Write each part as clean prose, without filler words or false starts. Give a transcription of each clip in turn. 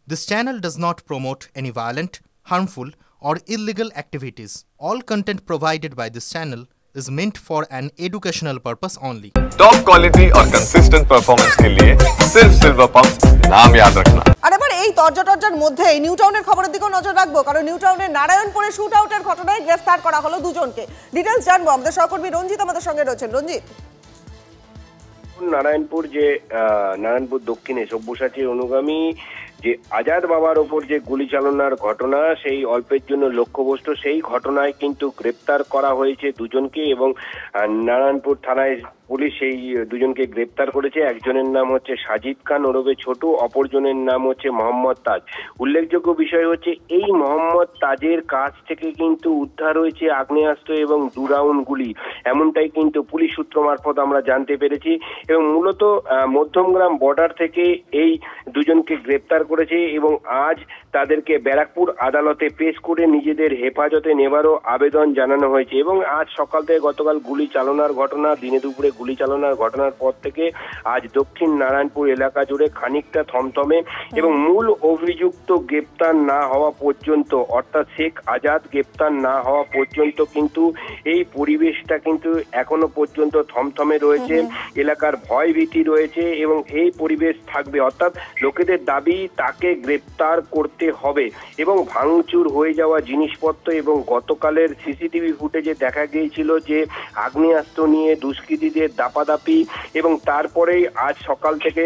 This channel does not promote any violent, harmful, or illegal activities. All content provided by this channel is meant for an educational purpose only. Top quality और consistent performance के लिए सिर्फ silver pumps नाम याद रखना। আর এবার এই তর্জা-টর্জার মধ্যে নিউ টাউনের খবরের দিকেও নজর রাখবো, কারণ নিউ টাউনের নারায়ণপুরে শুট আউটের ঘটনায় গ্রেফতার করা হলো দুজনকে। ডিটেইলস জানবো, আমাদের সহকর্মী রঞ্জিত আমাদের সঙ্গে রয়েছেন। রঞ্জিত, নারায়ণপুর দক্ষিণে সব্যসাচীর অনুগামী যে আজাদ বাবার ওপর যে গুলি চালনার ঘটনা, সেই অল্পের জন্য লক্ষ্যবস্তু, সেই ঘটনায় কিন্তু গ্রেপ্তার করা হয়েছে দুজনকে এবং নারায়ণপুর থানায় পুলিশ সেই দুজনকে গ্রেপ্তার করেছে। একজনের নাম হচ্ছে সাজিদ খান ওরফে ছোটু, অপরজনের নাম হচ্ছে মোহাম্মদ তাজ। উল্লেখযোগ্য বিষয় হচ্ছে এই মোহাম্মদ তাজের কাছ থেকে কিন্তু উদ্ধার হয়েছে আগ্নেয়াস্ত্র এবং 2 রাউন্ড গুলি, এমনটাই কিন্তু পুলিশ সূত্র মারফত আমরা জানতে পেরেছি। এবং মূলত মধ্যমগ্রাম বর্ডার থেকে এই দুজনকে গ্রেপ্তার করেছে এবং আজ তাদেরকে ব্যারাকপুর আদালতে পেশ করে নিজেদের হেফাজতে নেবারও আবেদন জানানো হয়েছে। এবং আজ সকাল থেকে গতকাল গুলি চালনার ঘটনা, দিনে দুপুরে গুলি চালনার ঘটনার পর থেকে আজ দক্ষিণ নারায়ণপুর এলাকা জুড়ে খানিকটা থমথমে এবং মূল অভিযুক্ত গ্রেপ্তার না হওয়া পর্যন্ত, অর্থাৎ শেখ আজাদ গ্রেপ্তার না হওয়া পর্যন্ত কিন্তু এই পরিবেশটা কিন্তু এখনো পর্যন্ত থমথমে রয়েছে। এলাকার ভয় ভীতি রয়েছে এবং এই পরিবেশ থাকবে, অর্থাৎ লোকেদের দাবি তাকে গ্রেপ্তার করতে হবে। এবং ভাঙচুর হয়ে যাওয়া জিনিসপত্র এবং গতকালের সিসিটিভি ফুটেজে দেখা গিয়েছিল যে আগ্নেয়াস্ত্র নিয়ে দুষ্কৃতীদের দাপাদাপি এবং তারপরেই আজ সকাল থেকে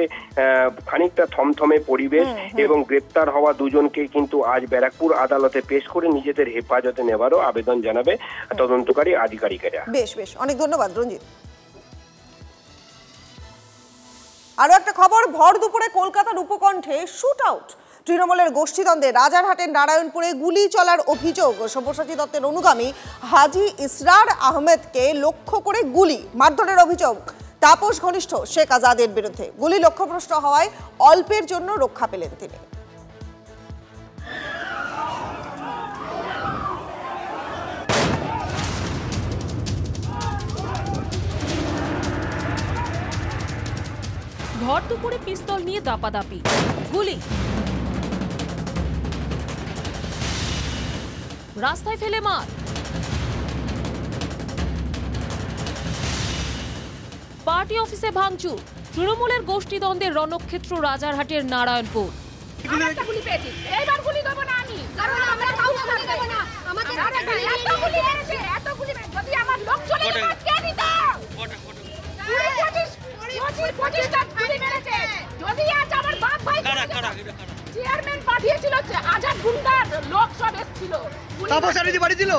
খানিকটা থমথমে পরিবেশ এবং গ্রেপ্তার হওয়া দুজনকে কিন্তু আজ ব্যারাকপুর আদালতে পেশ করে নিজেদের হেফাজতে নেবারও আবেদন জানাবে তদন্তকারী আধিকারিকেরা। বেশ বেশ, অনেক ধন্যবাদ রঞ্জিত। আরো একটা খবর, ভর দুপুরে কলকাতার উপকণ্ঠে শুট আউট। তৃণমূলের গোষ্ঠীদ্বন্দ্বে রাজারহাটের নারায়ণপুরে গুলি চলার অভিযোগ। সব্যসাচী দত্তের অনুগামী হাজি ইসরার আহমেদকে লক্ষ্য করে গুলি মারধরের অভিযোগ তাপস ঘনিষ্ঠ শেখ আজাদের বিরুদ্ধে। গুলি লক্ষ্যভ্রষ্ট হওয়ায় অল্পের জন্য রক্ষা পেলেন তিনি। ভর দুপুরে পিস্তল নিয়ে দাপাদাপি, গুলি, রাস্তায় ফেলে মার, পার্টি অফিসে ভাঙচুর। তৃণমূলের গোষ্ঠীদ্বন্দ্বের রণক্ষেত্র রাজারহাটের নারায়ণপুর। চেয়ারম্যান পাঠিয়েছিল, আজাদ গুন্ডার লোক সব এসেছিল, তাপস আলী বাড়ি দিল।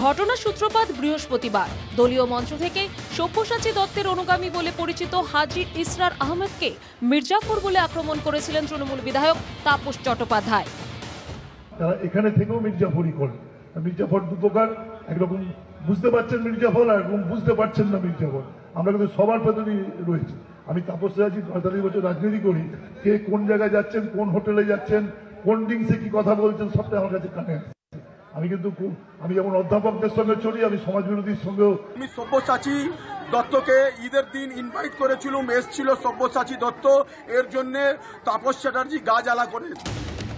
ঘটনার সূত্রপাত বৃহস্পতিবার। দলীয় মঞ্চ থেকে সব্যসাচী দত্তের অনুগামী বলে পরিচিত হাজি ইসরার আহমেদকে মির্জাফর বলে আক্রমণ করেছিলেন তৃণমূল বিধায়ক তাপস চট্টোপাধ্যায়। তারা এখানে থেকেও মির্জাফরই করে। মির্জাফর দু প্রকার, একরকম বুঝতে পারছেন মির্জাফর আর একরকম বুঝতে পারছেন না মির্জাফর। আমরা কিন্তু সবার প্রতি রয়েছি। আমি তাপস আছি, 45 বছর রাজনীতি করি। কে কোন জায়গায় যাচ্ছেন, কোন হোটেলে যাচ্ছেন, কোন ডিংসে কি কথা বলছেন, সবটাই আমার কাছে কানে আসছে। আমি যেমন অধ্যাপকদের সঙ্গে চলি, আমি সমাজ বিরোধীর সঙ্গেও। আমি সব্যসাচী দত্তকে ঈদের দিন ইনভাইট করেছিলাম, এসেছিল সব্যসাচী দত্ত, এর জন্য তাপস চ্যাটার্জি গা জ্বালা করে।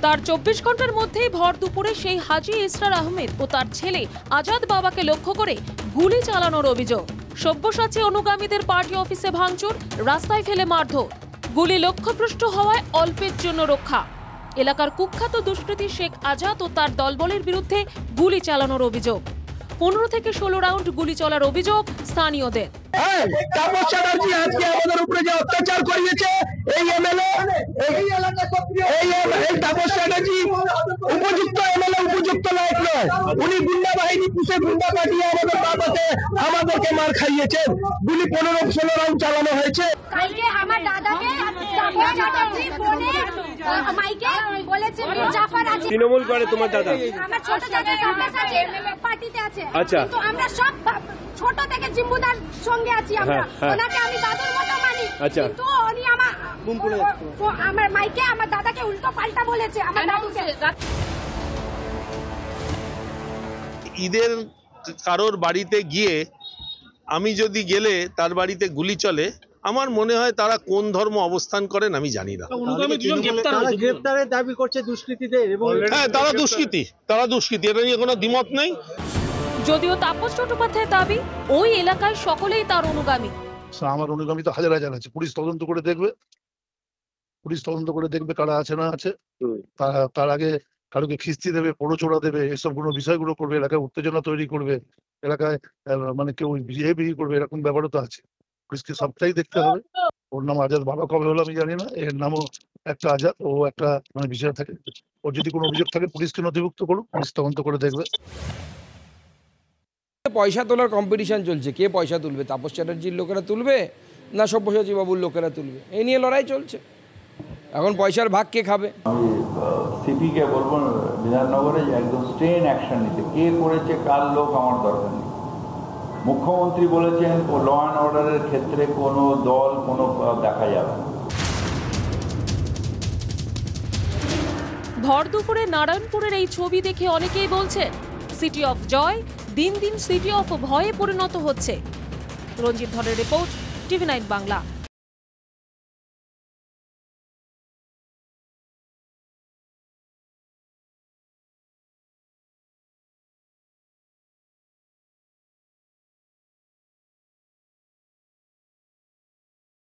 তার 24 ঘন্টার মধ্যেই ভর দুপুরে সেই হাজি ইসরার আহমেদ ও তার ছেলে আজাদ বাবাকে লক্ষ্য করে গুলি চালানোর অভিযোগ। সব্যসাচী অনুগামীদের পার্টি অফিসে ভাঙচুর, রাস্তায় ফেলে মারধর। গুলি লক্ষ্যভ্রষ্ট হওয়ায় অল্পের জন্য রক্ষা। এলাকার কুখ্যাত দুষ্কৃতী শেখ আজাদ ও তার দলবলের বিরুদ্ধে গুলি চালানোর অভিযোগ। 15 থেকে 16 রাউন্ড গুলি চলার অভিযোগ স্থানীয়দের। তাপস চ্যাটার্জি আজকে আমাদের উপরে যে অত্যাচার করিয়েছে, এই এমএলএ, এই তাপস চ্যাটার্জি উপযুক্ত এমএলএ, উপযুক্ত লায়ক নয়। উনি গুন্ডা বাহিনী পুষে গুন্ডা পাঠিয়ে আমাদের বাবাতে আমাদেরকে মার খাইয়েছেন। গুলি 15-16 রাউন্ড চালানো হয়েছে। কালকে আমার দাদাকে মাইকে বলেছে মির্জাফর আছে। তৃণমূল করে তোমার দাদা? আমার ছোট দাদা পার্টিতে আছে। আচ্ছা, তো আমরা সব ছোট থেকে জিম্বুদার সঙ্গে আছি আমরা। ওনাকে আমি দাদুর মতো মানি, কিন্তু উনি আমার মাইকে আমার দাদাকে উল্টো পাল্টা বলেছে আমার দাদুকে। ঈদের কারোর বাড়িতে গিয়ে আমি যদি গেলে তার বাড়িতে গুলি চলে, আমার মনে হয় তারা কোন ধর্ম অবস্থান করেন আমি জানি না। গ্রেপ্তারের দাবি করছে দুষ্কৃতীদের। হ্যাঁ, তারা দুষ্কৃতী, এটা নিয়ে কোনো দ্বিমত নেই। যদিও তাপস চট্টোপাধ্যায়ের দাবি ওই এলাকায় সকলেই তার অনুগামী। আমার অনুগামী তো হাজার হাজার আছে, পুলিশ তদন্ত করে দেখবে কারা আছে না আছে। তার আগে কারোকে খিস্তি দেবে, পড়োচোড়া দেবে, এসব কোনো বিষয়গুলো করবে, এলাকায় উত্তেজনা তৈরি করবে, এলাকায় মানে কেউ বিহেভিয়ার করবে, এরকম ব্যাপারও তো আছে। পুলিশকে সবটাই দেখতে হবে। ওর নাম আজাদ, বাবা কবে হলো আমি জানি না, এর নামও একটা আজাদ, ও একটা মানে বিষয় থাকে। ওর যদি কোনো অভিযোগ থাকে পুলিশকে নথিভুক্ত করুক, পুলিশ তদন্ত করে দেখবে। পয়সা তোলার কম্পিটিশন চলছে, কে পয়সা তুলবে, তাপস চ্যাটার্জির লোকেরা তুলবে না সব্যসাচী বাবুর লোকেরা তুলবে, এই নিয়ে লড়াই চলছে। এখন পয়সার ভাগ কে খাবে? আমি সিপিকে বলবো বিধাননগরে যে একদম স্ট্রেন অ্যাকশন নিতে, কে করেছে কার লোক আমার দরকার নেই। মুখ্যমন্ত্রী বলেছেন ল অ্যান্ড অর্ডারের ক্ষেত্রে কোনো দল কোনো দেখা যাবে না। ভর দুপুরে নারায়ণপুরের এই ছবি দেখে অনেকেই বলছেন সিটি অফ জয় দিন দিন সিটি অফ ভয়ে পরিণত হচ্ছে। রঞ্জিত ধরের রিপোর্ট, TV9 বাংলা।